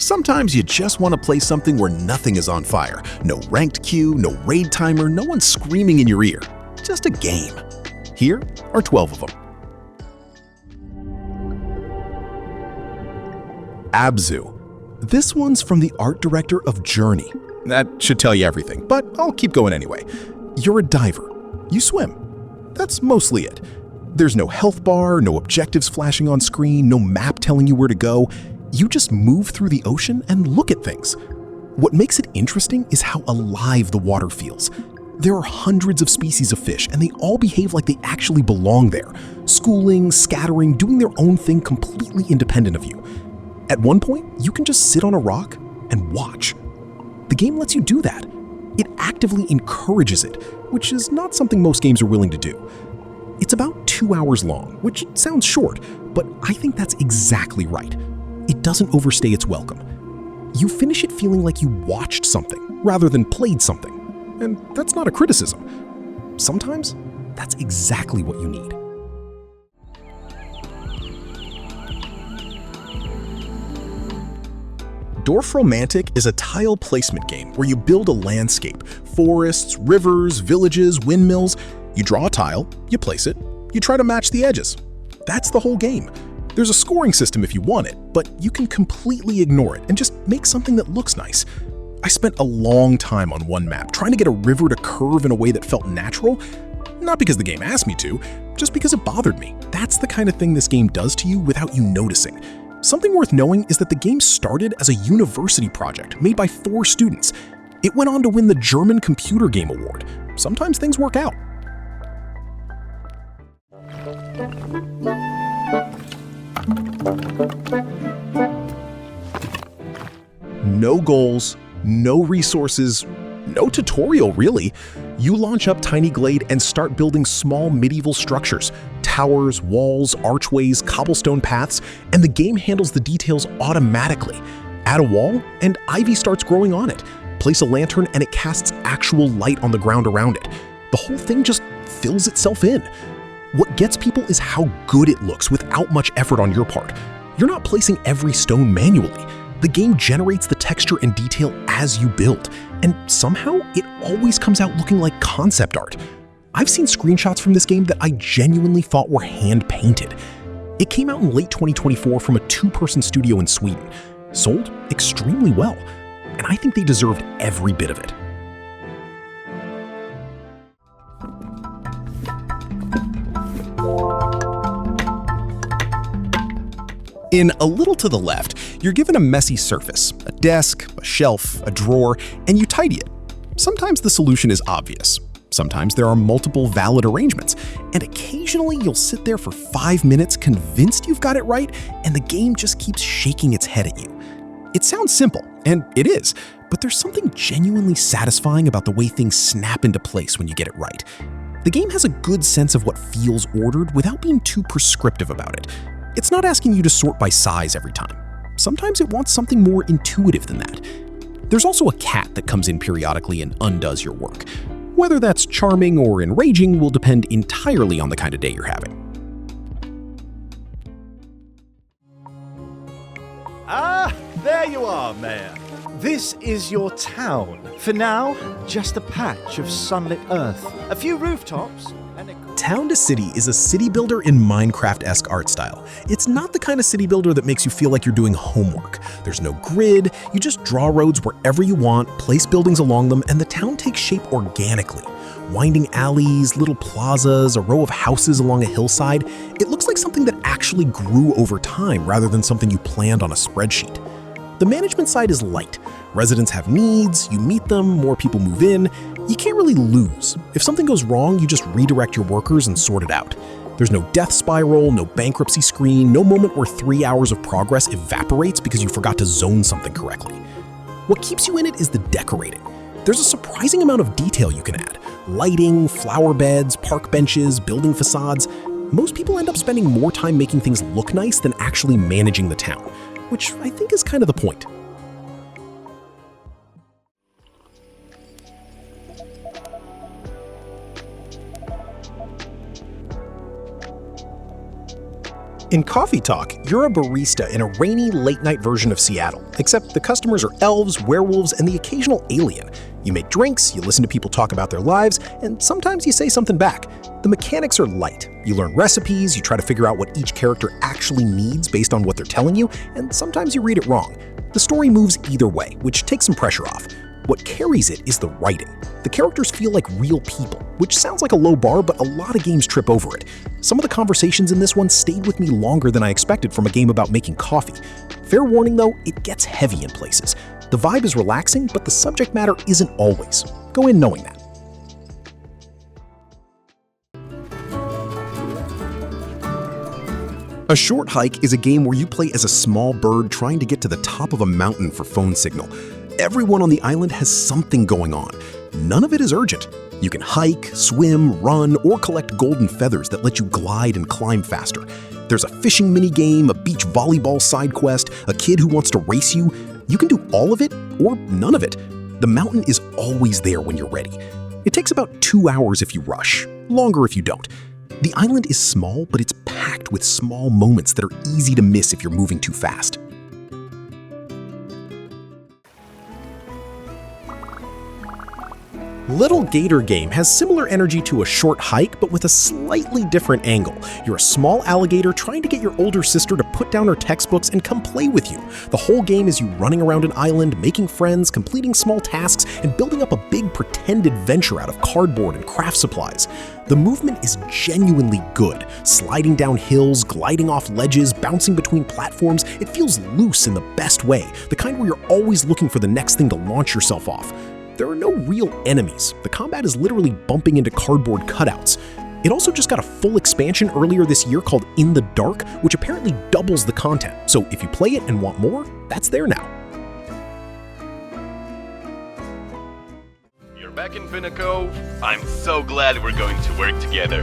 Sometimes you just want to play something where nothing is on fire. No ranked queue, no raid timer, no one screaming in your ear. Just a game. Here are 12 of them. ABZÜ. This one's from the art director of Journey. That should tell you everything, but I'll keep going anyway. You're a diver. You swim. That's mostly it. There's no health bar, no objectives flashing on screen, no map telling you where to go. You just move through the ocean and look at things. What makes it interesting is how alive the water feels. There are hundreds of species of fish, and they all behave like they actually belong there, schooling, scattering, doing their own thing completely independent of you. At one point, you can just sit on a rock and watch. The game lets you do that. It actively encourages it, which is not something most games are willing to do. It's about 2 hours long, which sounds short, but I think that's exactly right. It doesn't overstay its welcome. You finish it feeling like you watched something rather than played something. And that's not a criticism. Sometimes, that's exactly what you need. Dorfromantik is a tile placement game where you build a landscape, forests, rivers, villages, windmills. You draw a tile, you place it, you try to match the edges. That's the whole game. There's a scoring system if you want it, but you can completely ignore it and just make something that looks nice. I spent a long time on one map trying to get a river to curve in a way that felt natural, not because the game asked me to, just because it bothered me. That's the kind of thing this game does to you without you noticing. Something worth knowing is that the game started as a university project made by 4 students. It went on to win the German Computer Game Award. Sometimes things work out. No goals, no resources, no tutorial really. You launch up Tiny Glade and start building small medieval structures, towers, walls, archways, cobblestone paths, and the game handles the details automatically. Add a wall, and ivy starts growing on it. Place a lantern, and it casts actual light on the ground around it. The whole thing just fills itself in. What gets people is how good it looks without much effort on your part. You're not placing every stone manually. The game generates the texture and detail as you build, and somehow it always comes out looking like concept art. I've seen screenshots from this game that I genuinely thought were hand-painted. It came out in late 2024 from a 2-person studio in Sweden. Sold extremely well, and I think they deserved every bit of it. In A Little to the Left, you're given a messy surface, a desk, a shelf, a drawer, and you tidy it. Sometimes the solution is obvious. Sometimes there are multiple valid arrangements, and occasionally you'll sit there for 5 minutes convinced you've got it right, and the game just keeps shaking its head at you. It sounds simple, and it is, but there's something genuinely satisfying about the way things snap into place when you get it right. The game has a good sense of what feels ordered without being too prescriptive about it. It's not asking you to sort by size every time. Sometimes it wants something more intuitive than that. There's also a cat that comes in periodically and undoes your work. Whether that's charming or enraging will depend entirely on the kind of day you're having. Ah, there you are, Mayor. This is your town. For now, just a patch of sunlit earth, a few rooftops, and a... Town to City is a city builder in Minecraft-esque art style. It's not the kind of city builder that makes you feel like you're doing homework. There's no grid, you just draw roads wherever you want, place buildings along them, and the town takes shape organically. Winding alleys, little plazas, a row of houses along a hillside, it looks like something that actually grew over time rather than something you planned on a spreadsheet. The management side is light. Residents have needs, you meet them, more people move in. You can't really lose. If something goes wrong, you just redirect your workers and sort it out. There's no death spiral, no bankruptcy screen, no moment where 3 hours of progress evaporates because you forgot to zone something correctly. What keeps you in it is the decorating. There's a surprising amount of detail you can add. Lighting, flower beds, park benches, building facades. Most people end up spending more time making things look nice than actually managing the town, which I think is kind of the point. In Coffee Talk, you're a barista in a rainy, late-night version of Seattle, except the customers are elves, werewolves, and the occasional alien. You make drinks, you listen to people talk about their lives, and sometimes you say something back. The mechanics are light. You learn recipes, you try to figure out what each character actually needs based on what they're telling you, and sometimes you read it wrong. The story moves either way, which takes some pressure off. What carries it is the writing. The characters feel like real people, which sounds like a low bar, but a lot of games trip over it. Some of the conversations in this one stayed with me longer than I expected from a game about making coffee. Fair warning though, it gets heavy in places. The vibe is relaxing, but the subject matter isn't always. Go in knowing that. A Short Hike is a game where you play as a small bird trying to get to the top of a mountain for phone signal. Everyone on the island has something going on. None of it is urgent. You can hike, swim, run, or collect golden feathers that let you glide and climb faster. There's a fishing minigame, a beach volleyball side quest, a kid who wants to race you. You can do all of it or none of it. The mountain is always there when you're ready. It takes about 2 hours if you rush, longer if you don't. The island is small, but it's packed with small moments that are easy to miss if you're moving too fast. Lil Gator Game has similar energy to A Short Hike, but with a slightly different angle. You're a small alligator trying to get your older sister to put down her textbooks and come play with you. The whole game is you running around an island, making friends, completing small tasks, and building up a big pretend adventure out of cardboard and craft supplies. The movement is genuinely good. Sliding down hills, gliding off ledges, bouncing between platforms, it feels loose in the best way, the kind where you're always looking for the next thing to launch yourself off. There are no real enemies. The combat is literally bumping into cardboard cutouts. It also just got a full expansion earlier this year called In the Dark, which apparently doubles the content. So if you play it and want more, that's there now. You're back in Pinnacle. I'm so glad we're going to work together.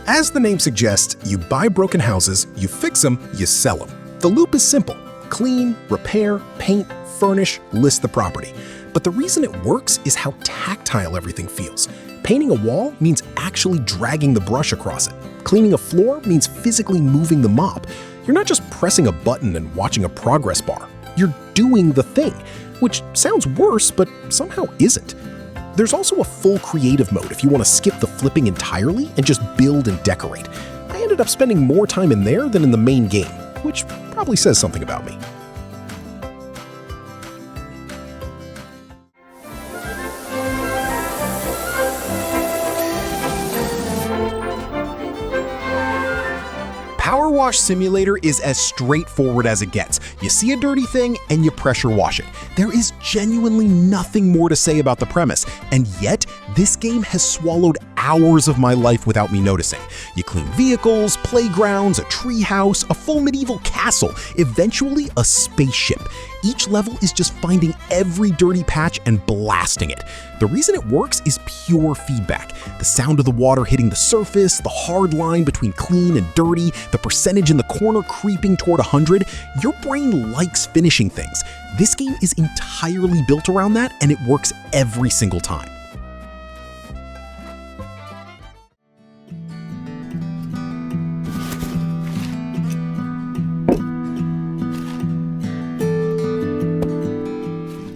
As the name suggests, you buy broken houses, you fix them, you sell them. The loop is simple. Clean, repair, paint, furnish, list the property. But the reason it works is how tactile everything feels. Painting a wall means actually dragging the brush across it. Cleaning a floor means physically moving the mop. You're not just pressing a button and watching a progress bar. You're doing the thing, which sounds worse, but somehow isn't. There's also a full creative mode if you want to skip the flipping entirely and just build and decorate. I ended up spending more time in there than in the main game, which probably says something about me. PowerWash Simulator is as straightforward as it gets. You see a dirty thing and you pressure wash it. There is genuinely nothing more to say about the premise, and yet this game has swallowed hours of my life without me noticing. You clean vehicles, playgrounds, a tree house, a full medieval castle, eventually a spaceship. Each level is just finding every dirty patch and blasting it. The reason it works is pure feedback. The sound of the water hitting the surface, the hard line between clean and dirty, the percentage in the corner creeping toward 100. Your brain likes finishing things. This game is entirely built around that, and it works every single time.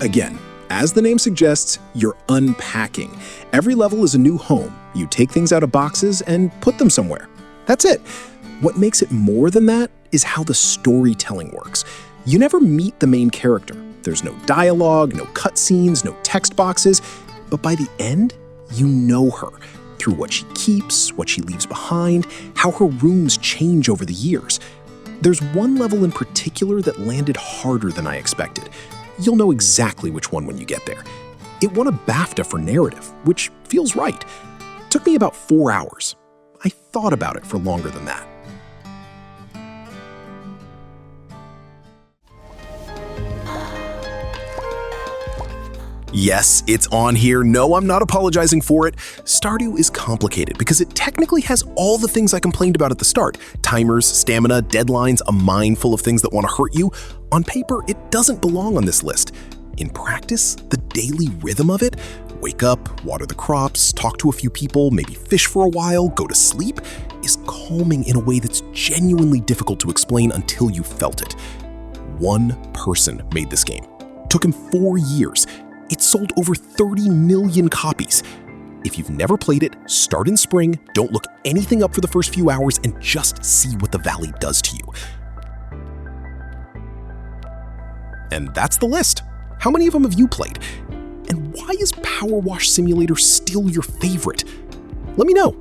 Again, as the name suggests, you're unpacking. Every level is a new home. You take things out of boxes and put them somewhere. That's it. What makes it more than that is how the storytelling works. You never meet the main character. There's no dialogue, no cutscenes, no text boxes, but by the end, you know her through what she keeps, what she leaves behind, how her rooms change over the years. There's one level in particular that landed harder than I expected. You'll know exactly which one when you get there. It won a BAFTA for narrative, which feels right. It took me about 4 hours. I thought about it for longer than that. Yes, it's on here. No, I'm not apologizing for it. Stardew is complicated because it technically has all the things I complained about at the start. Timers, stamina, deadlines, a mine full of things that want to hurt you. On paper, it doesn't belong on this list. In practice, the daily rhythm of it, wake up, water the crops, talk to a few people, maybe fish for a while, go to sleep, is calming in a way that's genuinely difficult to explain until you felt it. One person made this game. Took him 4 years. It sold over 30 million copies. If you've never played it, start in spring, don't look anything up for the first few hours, and just see what the valley does to you. And that's the list. How many of them have you played? And why is PowerWash Simulator still your favorite? Let me know.